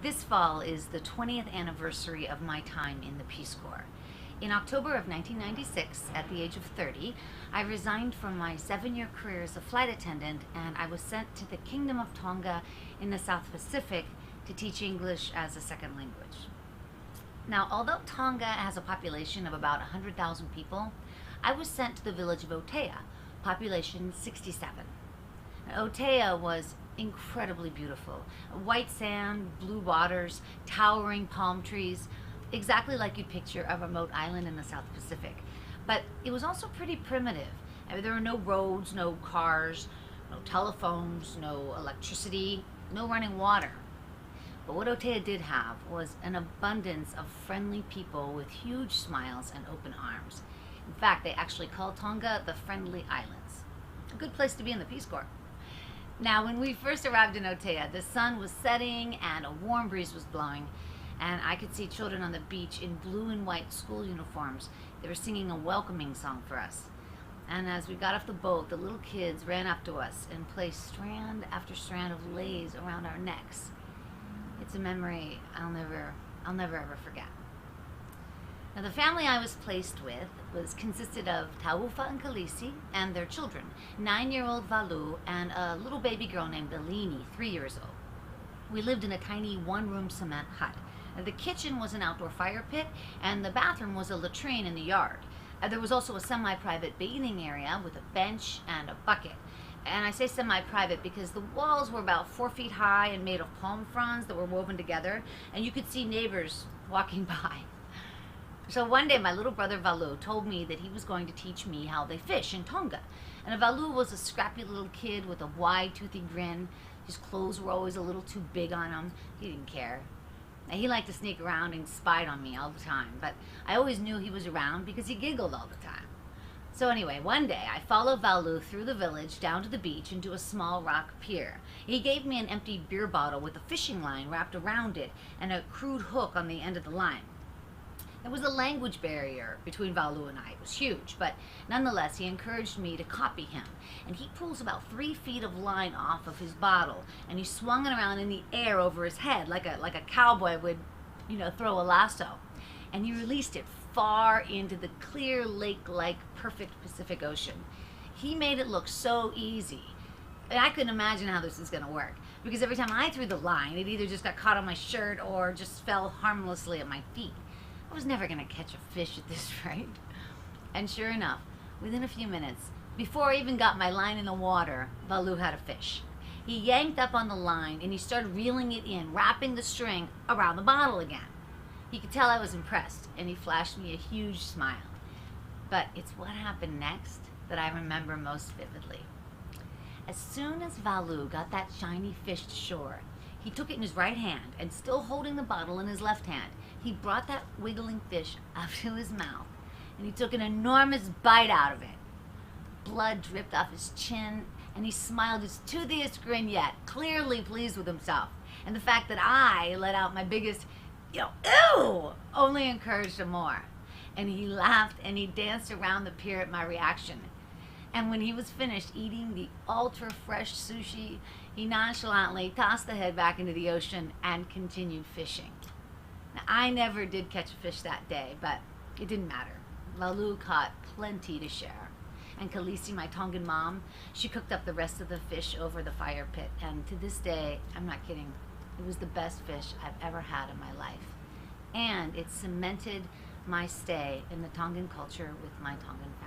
This fall is the 20th anniversary of my time in the Peace Corps. In October of 1996, at the age of 30, I resigned from my 7-year career as a flight attendant and I was sent to the Kingdom of Tonga in the South Pacific to teach English as a second language. Now, although Tonga has a population of about 100,000 people, I was sent to the village of Otea, population 67. Otea was incredibly beautiful. White sand, blue waters, towering palm trees, exactly like you'd picture a remote island in the South Pacific. But it was also pretty primitive. I mean, there were no roads, no cars, no telephones, no electricity, no running water. But what Otea did have was an abundance of friendly people with huge smiles and open arms. In fact, they actually called Tonga the Friendly Islands. A good place to be in the Peace Corps. Now, when we first arrived in Otea, the sun was setting and a warm breeze was blowing, and I could see children on the beach in blue and white school uniforms. They were singing a welcoming song for us. And as we got off the boat, the little kids ran up to us and placed strand after strand of leis around our necks. It's a memory I'll never ever forget. Now, the family I was placed with consisted of Taufa and Kalisi and their children, 9-year-old Valu and a little baby girl named Alini, 3 years old. We lived in a tiny one-room cement hut. Now, the kitchen was an outdoor fire pit, and the bathroom was a latrine in the yard. There was also a semi-private bathing area with a bench and a bucket. And I say semi-private because the walls were about 4 feet high and made of palm fronds that were woven together, and you could see neighbors walking by. So one day my little brother Valu told me that he was going to teach me how they fish in Tonga. And Valu was a scrappy little kid with a wide, toothy grin. His clothes were always a little too big on him. He didn't care. Now, he liked to sneak around and spied on me all the time, but I always knew he was around because he giggled all the time. So anyway, one day I followed Valu through the village down to the beach and to a small rock pier. He gave me an empty beer bottle with a fishing line wrapped around it and a crude hook on the end of the line. There was a language barrier between Valu and I. It was huge, but nonetheless, he encouraged me to copy him. And he pulls about 3 feet of line off of his bottle, and he swung it around in the air over his head like a cowboy would, throw a lasso. And he released it far into the clear lake-like perfect Pacific Ocean. He made it look so easy. I couldn't imagine how this was going to work, because every time I threw the line, it either just got caught on my shirt or just fell harmlessly at my feet. I was never going to catch a fish at this rate. And sure enough, within a few minutes, before I even got my line in the water, Valu had a fish. He yanked up on the line and he started reeling it in, wrapping the string around the bottle again. He could tell I was impressed, and he flashed me a huge smile. But it's what happened next that I remember most vividly. As soon as Valu got that shiny fish to shore, he took it in his right hand, and still holding the bottle in his left hand, he brought that wiggling fish up to his mouth, and he took an enormous bite out of it. Blood dripped off his chin, and he smiled his toothiest grin yet, clearly pleased with himself. And the fact that I let out my biggest, ew, only encouraged him more. And he laughed and he danced around the pier at my reaction. And when he was finished eating the ultra-fresh sushi, he nonchalantly tossed the head back into the ocean and continued fishing. Now, I never did catch a fish that day, but it didn't matter. Valu caught plenty to share. And Kalisi, my Tongan mom, she cooked up the rest of the fish over the fire pit. And to this day, I'm not kidding, it was the best fish I've ever had in my life. And it cemented my stay in the Tongan culture with my Tongan family.